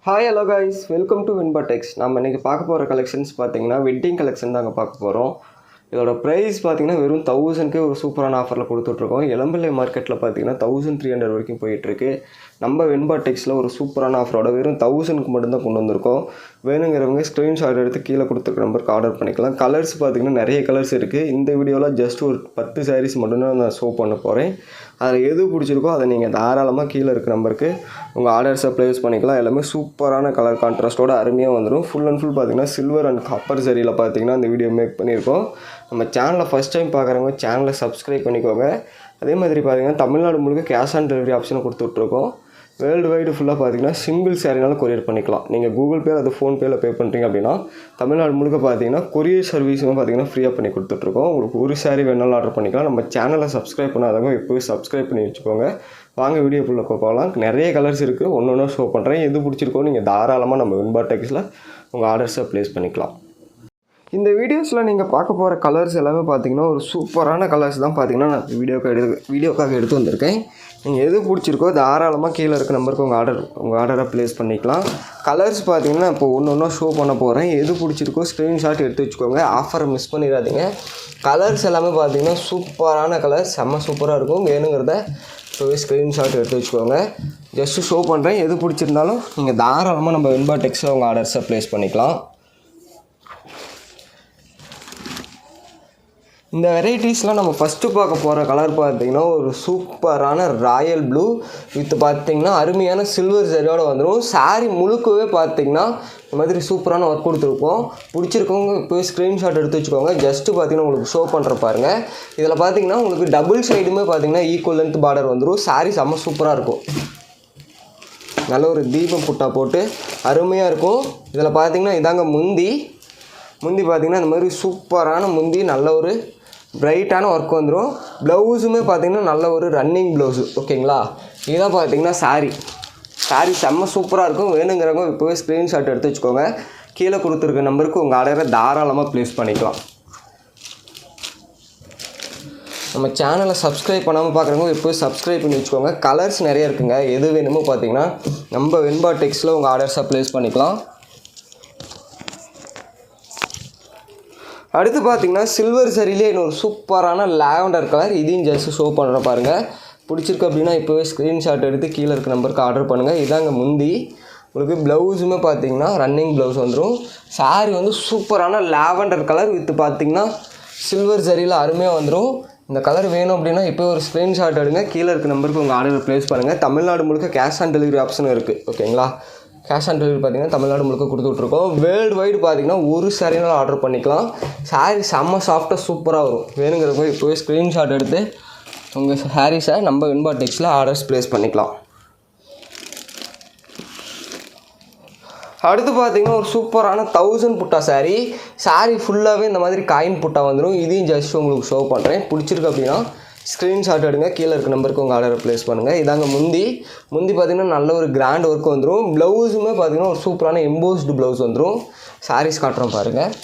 Hi hello guys, welcome to வின்பாடெக்ஸ். நம்ம இன்றைக்கி பார்க்க போகிற கலெக்ஷன்ஸ் பார்த்தீங்கன்னா வெட்டிங் கலெக்ஷன் தாங்க பார்க்க போகிறோம். இதோட ப்ரைஸ் பார்த்தீங்கன்னா வெறும் 1000க்கு ஒரு சூப்பரான ஆஃபரில் கொடுத்துட்ருக்கோம். இளம்பிள்ளை மார்க்கெட்டில் பார்த்தீங்கன்னா 1300 வரைக்கும் போயிட்டுருக்கு. நம்ம வென்பாடெக்ஸில் ஒரு சூப்பரான ஆஃபரோட வெறும் 1000க்கு மட்டும்தான் கொண்டு வந்திருக்கோம். வேணுங்கிறவங்க ஸ்க்ரீன்ஷாட் எடுத்து கீழே கொடுத்துருக்க நம்பருக்கு ஆர்டர் பண்ணிக்கலாம். கலர்ஸ் பார்த்தீங்கன்னா நிறைய கலர்ஸ் இருக்குது. இந்த வீடியோவில் ஜஸ்ட் ஒரு 10 சாரீஸ் மட்டும்தான் நான் ஷோ பண்ண போகிறேன். அதில் எது பிடிச்சிருக்கோ அதை நீங்கள் தாராளமாக கீழே இருக்க நம்பருக்கு உங்கள் ஆர்டர்ஸை ப்ளேஸ் பண்ணிக்கலாம். எல்லாமே சூப்பரான கலர் கான்ட்ராஸ்ட்டோட அருமையாக வந்துடும். ஃபுல் அண்ட் ஃபுல் பார்த்தீங்கன்னா சில்வர் அண்ட் காப்பர் சரியில் பார்த்தீங்கன்னா இந்த வீடியோ மேக் பண்ணியிருக்கோம். நம்ம சேனலை ஃபஸ்ட் டைம் பார்க்குறவங்க சேனலை சப்ஸ்கிரைப் பண்ணிக்கோங்க. அதே மாதிரி பார்த்தீங்கன்னா தமிழ்நாடு முழுக்க கேஷ் ஆன் டெலிவரி ஆப்ஷனை கொடுத்துட்ருக்கோம். வேர்ல்டு வைடு ஃபுல்லாக பார்த்தீங்கன்னா சிங்கிள் சாரினாலும் கொரியர் பண்ணிக்கலாம். நீங்கள் கூகுள் பே அது ஃபோன்பேயில் பே பண்ணுறீங்க அப்படின்னா தமிழ்நாடு முழுக்க பார்த்தீங்கன்னா கொரியர் சர்வீஸுமே பார்த்தீங்கன்னா ஃப்ரீயாக பண்ணி கொடுத்துட்ருக்கோம். உங்களுக்கு ஒரு சாரி வேணாலும் ஆர்டர் பண்ணிக்கலாம். நம்ம சேனலை சப்ஸ்கிரைப் பண்ணாதவங்க இப்போவே சப்ஸ்கிரைப் பண்ணி வச்சுக்கோங்க. வாங்க வீடியோக்குள்ளே போகலாம். நிறைய கலர்ஸ் இருக்குது, ஒன்று ஒன்று ஷோ பண்ணுறேன். எது பிடிச்சிருக்கோ நீங்கள் தாராளமாக நம்ம வின்பாடெக்ஸில் உங்கள் ஆர்டர்ஸை ப்ளேஸ் பண்ணிக்கலாம். இந்த வீடியோஸில் நீங்கள் பார்க்க போகிற கலர்ஸ் எல்லாமே பார்த்தீங்கன்னா ஒரு சூப்பரான கலர்ஸ் தான் பார்த்தீங்கன்னா நான் வீடியோக்காக எடுத்து வந்திருக்கேன். நீங்கள் எது பிடிச்சிருக்கோ தாராளமாக கீழே இருக்க நம்பருக்கு உங்கள் ஆர்டரை ப்ளேஸ் பண்ணிக்கலாம். கலர்ஸ் பார்த்தீங்கன்னா இப்போ ஒன்று ஒன்றா ஷோ பண்ண போகிறேன். எது பிடிச்சிருக்கோ ஸ்க்ரீன்ஷாட் எடுத்து வச்சுக்கோங்க. ஆஃபரை மிஸ் பண்ணிடாதீங்க. கலர்ஸ் எல்லாமே பார்த்தீங்கன்னா சூப்பரான கலர், செம்ம சூப்பராக இருக்கும். வேணுங்கிறத இப்போவே ஸ்க்ரீன்ஷாட் எடுத்து வச்சுக்கோங்க. ஜஸ்ட்டு ஷோ பண்ணுறேன். எது பிடிச்சிருந்தாலும் நீங்கள் தாராளமாக நம்ம வின்பாடெக்ஸில் உங்கள் ஆர்டர்ஸை ப்ளேஸ் பண்ணிக்கலாம். இந்த வெரைட்டிஸ்லாம் நம்ம ஃபஸ்ட்டு பார்க்க போகிற கலர் பார்த்திங்கன்னா ஒரு சூப்பரான ராயல் ப்ளூ வித் பார்த்திங்கன்னா அருமையான சில்வர் சரியோடு வந்துடும். சாரீ முழுக்கவே பார்த்திங்கன்னா இந்த மாதிரி சூப்பரான ஒர்க் கொடுத்துருப்போம். பிடிச்சிருக்கவங்க இப்போ ஸ்க்ரீன்ஷாட் எடுத்து வச்சுக்கோங்க. ஜஸ்ட்டு பார்த்திங்கன்னா உங்களுக்கு ஷோ பண்ணுற பாருங்கள். இதில் பார்த்திங்கன்னா உங்களுக்கு டபுள் சைடுமே பார்த்திங்கன்னா ஈக்குவல் லென்த் பார்டர் வந்துடும். சாரீ செம்ம சூப்பராக இருக்கும். நல்ல ஒரு தீபம் புட்டா போட்டு அருமையாக இருக்கும். இதில் பார்த்திங்கன்னா இதாங்க முந்தி பார்த்திங்கன்னா இந்த மாதிரி சூப்பரான முந்தி, நல்ல ஒரு பிரைட்டான ஒர்க் வந்துடும். ப்ளவுஸுமே பார்த்திங்கன்னா நல்ல ஒரு ரன்னிங் ப்ளவுஸு, ஓகேங்களா. இதுதான் பார்த்திங்கன்னா சாரீ செம்ம சூப்பராக இருக்கும். வேணுங்கிறவங்க இப்போவே ஸ்க்ரீன்ஷாட் எடுத்து வச்சுக்கோங்க. கீழே கொடுத்துருக்க நம்பருக்கு உங்கள் ஆர்டரை தாராளமாக ப்ளேஸ் பண்ணிக்கலாம். நம்ம சேனலை சப்ஸ்கிரைப் பண்ணாமல் பார்க்குறவங்க இப்போவே சப்ஸ்கிரைப் பண்ணி வச்சுக்கோங்க. கலர்ஸ் நிறைய இருக்குங்க. எது வேணுமோ பார்த்திங்கன்னா நம்ம வின்பாடெக்ஸில் உங்கள் ஆர்டர்ஸை ப்ளேஸ் பண்ணிக்கலாம். அடுத்து பார்த்திங்கன்னா சில்வர் சரியிலே இன்னொரு சூப்பரான லாவெண்டர் கலர். இதையும் ஜஸ்ட் ஷோ பண்ணுற பாருங்கள். பிடிச்சிருக்கு அப்படின்னா இப்போவே ஸ்க்ரீன்ஷாட் எடுத்து கீழே இருக்க நம்பருக்கு ஆர்டர் பண்ணுங்கள். இதாங்க முந்தி. உங்களுக்கு ப்ளவுஸுமே பார்த்திங்கன்னா ரன்னிங் ப்ளவுஸ் வந்துடும். சாரீ வந்து சூப்பரான லாவெண்டர் கலர் வித் பார்த்திங்கன்னா சில்வர் சரியில் அருமையாக வந்துடும். இந்த கலர் வேணும் அப்படின்னா இப்போ ஒரு ஸ்க்ரீன்ஷாட் எடுங்க. கீழே இருக்க நம்பருக்கு உங்கள் ஆர்டர் ப்ளேஸ் பண்ணுங்கள். தமிழ்நாடு முழுக்க கேஷ் ஆன் டெலிவரி ஆப்ஷனும் இருக்குது, ஓகேங்களா. கேஷ் ஆன் டெலிவரி பார்த்திங்கன்னா தமிழ்நாடு முழுக்க கொடுத்துட்ருக்கோம். வேர்ல்டு வைடு பார்த்திங்கன்னா ஒரு சாரினாலும் ஆர்டர் பண்ணிக்கலாம். சாரீ செம்ம சாஃப்டாக சூப்பராக வரும். வேணுங்கிறப்ப இப்போவே ஸ்க்ரீன்ஷாட் எடுத்து உங்கள் சாரீஸை நம்ம வின்பாடெக்ஸில் ஆர்டர்ஸ் ப்ளேஸ் பண்ணிக்கலாம். அடுத்து பார்த்திங்கன்னா ஒரு சூப்பரான 1000 புட்டா சாரீ ஃபுல்லாகவே இந்த மாதிரி காயின் புட்டா வந்துடும். இதையும் ஜஸ்ட் உங்களுக்கு ஷோ பண்ணுறேன். பிடிச்சிருக்கு அப்படின்னா ஸ்க்ரீன்ஷாட் எடுங்க. கீழே இருக்க நம்பருக்கு உங்கள் ஆர்டரை ப்ளேஸ் பண்ணுங்கள். இதாங்க முந்தி பார்த்திங்கன்னா நல்ல ஒரு கிராண்ட் ஒர்க் வந்துடும். ப்ளவுஸுமே பார்த்திங்கன்னா ஒரு சூப்பரான எம்போஸ்டு ப்ளவுஸ் வந்துடும். சாரீஸ் காட்டுறோம் பாருங்கள்.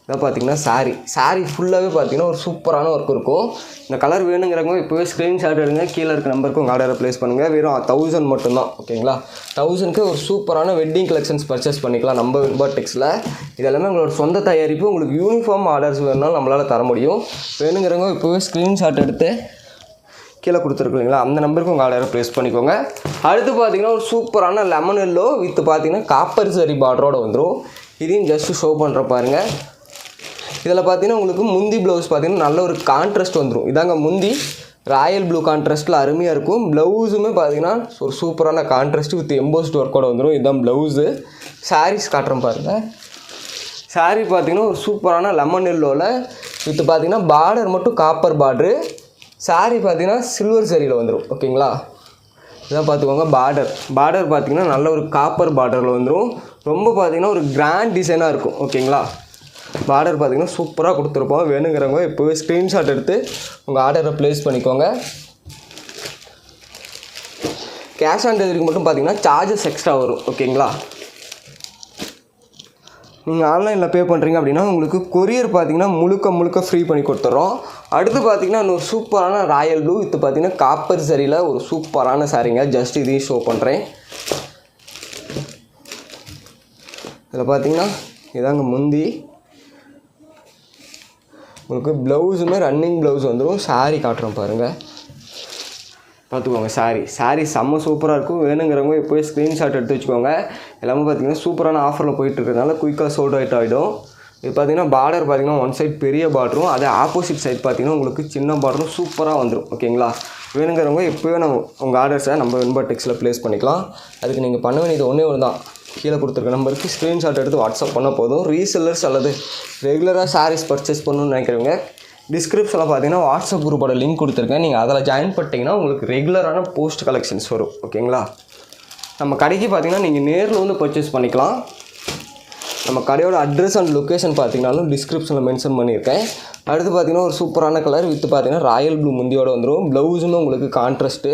இதான் பார்த்திங்கன்னா சாரீ ஃபுல்லாகவே பார்த்திங்கன்னா ஒரு சூப்பரான ஒர்க் இருக்கும். இந்த கலர் வேணுங்கிறவங்க இப்போவே ஸ்க்ரீன்ஷாட் எடுங்க. கீழே இருக்க நம்பருக்கு உங்கள் ஆர்டரை ப்ளேஸ் பண்ணுங்கள். வெறும் 1000 மட்டும்தான், ஓகேங்களா. 1000க்கு ஒரு சூப்பரான வெட்டிங் கலெக்ஷன்ஸ் பர்ச்சேஸ் பண்ணிக்கலாம் நம்ம வின்பாடெக்ஸில். இதெல்லாமே உங்களோட சொந்த தயாரிப்பு. உங்களுக்கு யூனிஃபார்ம் ஆர்டர்ஸ் வேணுனாலும் நம்மளால் தர முடியும். வேணுங்கிறவங்க இப்போவே ஸ்க்ரீன்ஷாட் எடுத்து கீழே கொடுத்துருக்கு இல்லைங்களா, அந்த நம்பருக்கு உங்கள் ஆர்டரை ப்ளேஸ் பண்ணிக்கோங்க. அடுத்து பார்த்திங்கன்னா ஒரு சூப்பரான லெமன் எல்லோ வித் பார்த்திங்கன்னா காப்பர் சரி பார்டரோடு வந்துடும். இதையும் ஜஸ்ட்டு ஷோ பண்ணுற பாருங்கள். இதில் பார்த்திங்கன்னா உங்களுக்கு முந்தி ப்ளவுஸ் பார்த்திங்கன்னா நல்ல ஒரு கான்ட்ராஸ்ட் வந்துடும். இதாங்க முந்தி ராயல் ப்ளூ கான்ட்ராஸ்ட்டில் அருமையாக இருக்கும். ப்ளவுஸுமே பார்த்திங்கன்னா ஒரு சூப்பரான கான்ட்ராஸ்ட் வித் எம்போஸ்ட் ஒர்க்கோடு வந்துடும். இதுதான் ப்ளவுஸு. சாரீஸ் காட்டுறோம் பாருங்கள். சாரீ பார்த்திங்கன்னா ஒரு சூப்பரான லெமன் எல்லோவில் வித் பார்த்திங்கன்னா பார்டர் மட்டும் காப்பர் பார்ட்ரு. சாரீ பார்த்திங்கன்னா சில்வர் சரியில் வந்துடும், ஓகேங்களா. இதான் பார்த்துக்கோங்க. பார்டர் பார்த்திங்கன்னா நல்ல ஒரு காப்பர் பார்டரில் வந்துடும். ரொம்ப பார்த்திங்கன்னா ஒரு கிராண்ட் டிசைனாக இருக்கும், ஓகேங்களா. பார்டர் பார்த்திங்கன்னா சூப்பராக கொடுத்துருப்போம். வேணுங்கிறவங்க இப்போவே ஸ்க்ரீன்ஷாட் எடுத்து உங்கள் ஆர்டரை ப்ளேஸ் பண்ணிக்கோங்க. கேஷ் ஆன் டெலிவரிக்கு மட்டும் பார்த்திங்கன்னா சார்ஜஸ் எக்ஸ்ட்ரா வரும், ஓகேங்களா. நீங்கள் ஆன்லைனில் பே பண்ணுறீங்க அப்படின்னா உங்களுக்கு கொரியர் பார்த்திங்கன்னா முழுக்க ஃப்ரீ பண்ணி கொடுத்துட்றோம். அடுத்து பார்த்திங்கன்னா இன்னொரு சூப்பரான ராயல் ப்ளூ வித் பார்த்திங்கன்னா காப்பர் சரியில் ஒரு சூப்பரான சாரீங்க. ஜஸ்ட் இதையும் ஷோ பண்ணுறேன். இதில் பார்த்தீங்கன்னா இதாங்க முந்தி. உங்களுக்கு ப்ளவுஸுமே ரன்னிங் ப்ளவுஸ் வந்துடும். சாரீ காட்டுறோம் பாருங்கள், பார்த்துக்கோங்க. சாரீ செம்ம சூப்பராக இருக்கும். வேணுங்கிறவங்க இப்போயே ஸ்க்ரீன்ஷாட் எடுத்து வச்சுக்கோங்க. எல்லாமே பார்த்திங்கன்னா சூப்பரான ஆஃபரில் போயிட்டு இருக்கிறதுனால குயிக்காக சோல்ட் அவுட் ஆகிடும். இது பார்த்திங்கன்னா பார்டர் பார்த்திங்கன்னா ஒன் சைட் பெரிய பார்டரும், அதே ஆப்போசிட் சைட் பார்த்திங்கன்னா உங்களுக்கு சின்ன பார்டரும் சூப்பராக வந்துடும். ஓகேங்களா? வேணுங்கிறவங்க இப்போவே நம்ம உங்கள் ஆர்டர்ஸை நம்ம வெண்பாடெக்ஸில் ப்ளேஸ் பண்ணிக்கலாம். அதுக்கு நீங்கள் பண்ண வேண்டியது ஒன்றே தான், கீழே கொடுத்துருக்க நம்பருக்கு ஸ்க்ரீன்ஷாட் எடுத்து வாட்ஸ்அப் பண்ண போதும். ரீசெல்லர்ஸ் அல்லது ரெகுலராக சாரீஸ் பர்ச்சேஸ் பண்ணணும்னு நினைக்கிறவங்க டிஸ்கிரிப்ஷனில் பார்த்தீங்கன்னா வாட்ஸ்அப் குரூப்போட லிங்க் கொடுத்துருக்கேன். நீங்கள் அதில் ஜாயின் பண்ணிட்டீங்கன்னா உங்களுக்கு ரெகுலரான போஸ்ட் கலெக்ஷன்ஸ் வரும். ஓகேங்களா? நம்ம கடைக்கு பார்த்தீங்கன்னா நீங்கள் நேரில் வந்து பர்ச்சேஸ் பண்ணிக்கலாம். நம்ம கடையோட அட்ரஸ் அண்ட் லொக்கேஷன் பார்த்தீங்கன்னாலும் டிஸ்கிரிப்ஷனில் மென்ஷன் பண்ணியிருக்கேன். அடுத்து பார்த்தீங்கன்னா ஒரு சூப்பரான கலர் வித் பார்த்தீங்கன்னா ராயல் ப்ளூ முந்தியோடு வந்துடும். ப்ளவுஸுமே உங்களுக்கு கான்ட்ராஸ்ட்டு.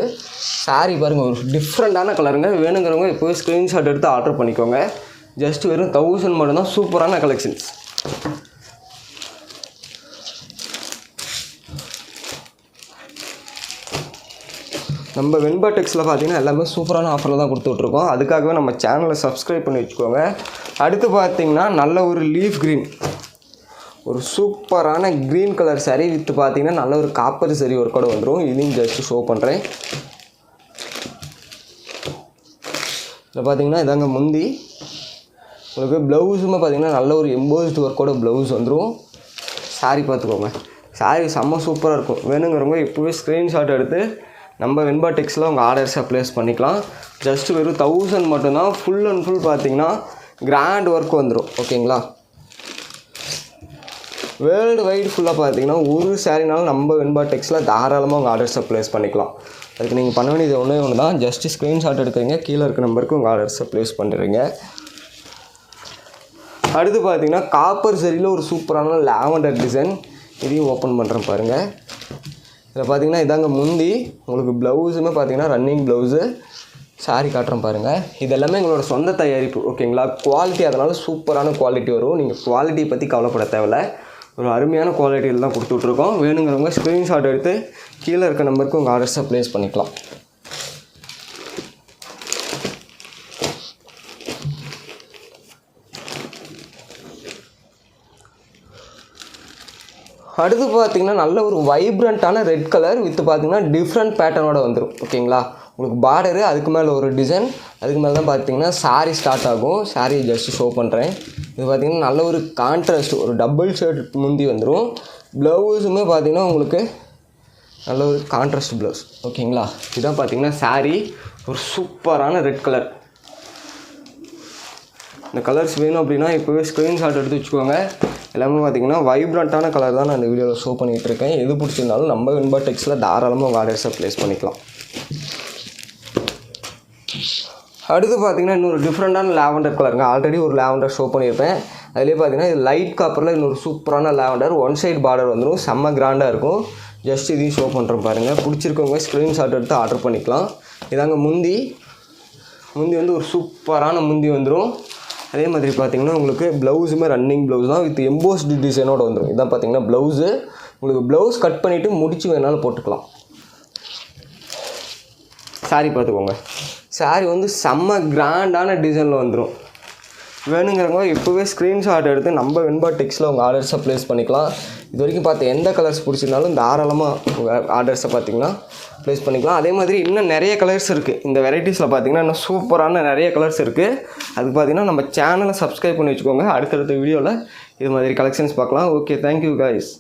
சாரீ பாருங்கள், ஒரு டிஃப்ரெண்ட்டான கலருங்க. வேணுங்கிறவங்க இப்போவே ஸ்க்ரீன்ஷாட் எடுத்து ஆர்டர் பண்ணிக்கோங்க. ஜஸ்ட் வெறும் 1000 மட்டும்தான். சூப்பரான கலெக்ஷன்ஸ். நம்ம வெண்பாடெக்ஸில் பார்த்தீங்கன்னா எல்லாமே சூப்பரான ஆஃபரில் தான் கொடுத்துட்ருக்கோம். அதுக்காகவே நம்ம சேனலை சப்ஸ்கிரைப் பண்ணி வச்சுக்கோங்க. அடுத்து பார்த்திங்கன்னா நல்ல ஒரு லீஃப் க்ரீன், ஒரு சூப்பரான க்ரீன் கலர் சாரீ வித் பார்த்திங்கன்னா நல்ல ஒரு காப்பர் சரி ஒரு கூட வந்துடும். இதையும் ஜஸ்ட்டு ஷோ பண்ணுறேன். இதில் பார்த்திங்கன்னா இதாங்க முந்தி. உங்களுக்கு ப்ளவுஸுமே பார்த்திங்கன்னா நல்ல ஒரு எம்போஸ்டு ஒர்க்கோட ப்ளவுஸ் வந்துடும். சாரீ பார்த்துக்கோங்க. சாரீ செம்ம சூப்பராக இருக்கும். வேணுங்கிறவங்க இப்போவே ஸ்க்ரீன்ஷாட் எடுத்து நம்ம வெண்பாடெக்ஸில் உங்கள் ஆர்டர்ஸை ப்ளேஸ் பண்ணிக்கலாம். ஜஸ்ட் வெறும் 1000 மட்டும்தான். ஃபுல் அண்ட் ஃபுல் பார்த்திங்கன்னா கிராண்ட் ஒர்க் வந்துடும். ஓகேங்களா? வேர்ல்டு வைடு ஃபுல்லாக பார்த்திங்கன்னா ஒரு சாரீனாலும் நம்ம வெண்பாடெக்ஸில் தாராளமாக உங்கள் ஆர்டர்ஸை ப்ளேஸ் பண்ணிக்கலாம். அதுக்கு நீங்கள் பண்ண வேண்டியது ஒன்று தான், ஜஸ்ட்டு ஸ்க்ரீன்ஷாட் எடுக்கிறீங்க, கீழே இருக்க நம்பருக்கு உங்கள் ஆர்டர்ஸை ப்ளேஸ் பண்ணுறீங்க. அடுத்து பார்த்திங்கன்னா காப்பர் சரியில் ஒரு சூப்பரான லாவெண்டர் டிசைன். இதையும் ஓப்பன் பண்ணுறேன் பாருங்கள். இதில் பார்த்திங்கன்னா இதாங்க முந்தி. உங்களுக்கு ப்ளவுஸுமே பார்த்திங்கன்னா ரன்னிங் ப்ளவுஸு. சாரீ காட்டுறேன் பாருங்கள். இது எல்லாமே எங்களோட சொந்த தயாரிப்பு. ஓகேங்களா? குவாலிட்டி அதனால் சூப்பரான குவாலிட்டி வரும். நீங்கள் குவாலிட்டி பற்றி கவலைப்பட தேவையில்ல. ஒரு அருமையான குவாலிட்டியில் தான் கொடுத்துட்ருக்கோம். வேணுங்கிறவங்க ஸ்க்ரீன்ஷாட் எடுத்து கீழே இருக்க நம்பருக்கு உங்கள் ஆர்டர்ஸை ப்ளேஸ் பண்ணிக்கலாம். அடுத்து பார்த்திங்கன்னா நல்ல ஒரு வைப்ரண்ட்டான ரெட் கலர் வித் பார்த்திங்கன்னா டிஃப்ரெண்ட் பேட்டர்னோட வந்துடும். ஓகேங்களா? உங்களுக்கு பார்டரு, அதுக்கு மேலே ஒரு டிசைன், அதுக்கு மேலே தான் பார்த்திங்கன்னா சாரீ ஸ்டார்ட் ஆகும். சாரீ ஜஸ்ட்டு ஷோ பண்ணுறேன். இது பார்த்திங்கன்னா நல்ல ஒரு கான்ட்ராஸ்ட், ஒரு டபுள் ஷர்ட் முந்தி வந்துடும். ப்ளவுஸுமே பார்த்திங்கன்னா உங்களுக்கு நல்ல ஒரு கான்ட்ராஸ்ட் ப்ளவுஸ். ஓகேங்களா? இதுதான் பார்த்திங்கன்னா சாரீ, ஒரு சூப்பரான ரெட் கலர். இந்த கலர்ஸ் வேணும் அப்படின்னா இப்போவே ஸ்க்ரீன்ஷாட் எடுத்து வச்சுக்கோங்க. எல்லாமே பார்த்திங்கன்னா வைப்ரண்ட்டான கலர் தான் நான் இந்த வீடியோவில் ஷோ பண்ணிகிட்ருக்கேன். எது பிடிச்சிருந்தாலும் நம்ம வெண்பாடெக்ஸில் தாராளமாக உங்கள் ஆர்டர்ஸை ப்ளேஸ் பண்ணிக்கலாம். அடுத்து பார்த்திங்கன்னா இன்னொரு டிஃப்ரெண்ட்டான லாவெண்டர் கலருங்க. ஆல்ரெடி ஒரு லாவெண்டர் ஷோ பண்ணியிருப்பேன். அதிலே பார்த்திங்கன்னா இது லைட் காப்பரில் இன்னொரு சூப்பரான லாவெண்டர். ஒன் சைடு பார்டர் வந்துடும். செம்ம கிராண்டாக இருக்கும். ஜஸ்ட் இதையும் ஷோ பண்ணுறேன் பாருங்கள். பிடிச்சிருக்கவங்க ஸ்க்ரீன்ஷாட் எடுத்து ஆர்டர் பண்ணிக்கலாம். இதாங்க முந்தி. முந்தி வந்து ஒரு சூப்பரான முந்தி வந்துடும். அதே மாதிரி பார்த்திங்கன்னா உங்களுக்கு ப்ளவுஸுமே ரன்னிங் ப்ளவுஸ் தான் வித் எம்போஸ்டு டிசைனோடு வந்துடும். இதான் பார்த்திங்கன்னா ப்ளவுஸு. உங்களுக்கு ப்ளவுஸ் கட் பண்ணிவிட்டு முடிச்சு வேணாலும் போட்டுக்கலாம். சாரீ பார்த்துக்கோங்க. சாரீ வந்து செம்ம கிராண்டான டிசைனில் வந்துடும். வேணுங்கிறவங்க இப்போவே ஸ்க்ரீன்ஷாட் எடுத்து நம்ம வெண்பாடெக்ஸில் உங்கள் ஆர்டர்ஸை ப்ளேஸ் பண்ணிக்கலாம். இது வரைக்கும் பார்த்த எந்த கலர்ஸ் பிடிச்சிருந்தாலும் தாராளமாக உங்கள் ஆர்டர்ஸை பார்த்திங்கன்னா ப்ளேஸ் பண்ணிக்கலாம். அதே மாதிரி இன்னும் நிறைய கலர்ஸ் இருக்குது. இந்த வெரைட்டிஸில் பார்த்திங்கன்னா இன்னும் சூப்பரான நிறைய கலர்ஸ் இருக்குது. அதுக்கு பார்த்திங்கன்னா நம்ம சேனலை சப்ஸ்கிரைப் பண்ணி வச்சுக்கோங்க. அடுத்தடுத்த வீடியோவில் இது மாதிரி கலெக்ஷன்ஸ் பார்க்கலாம். Okay, thank you guys.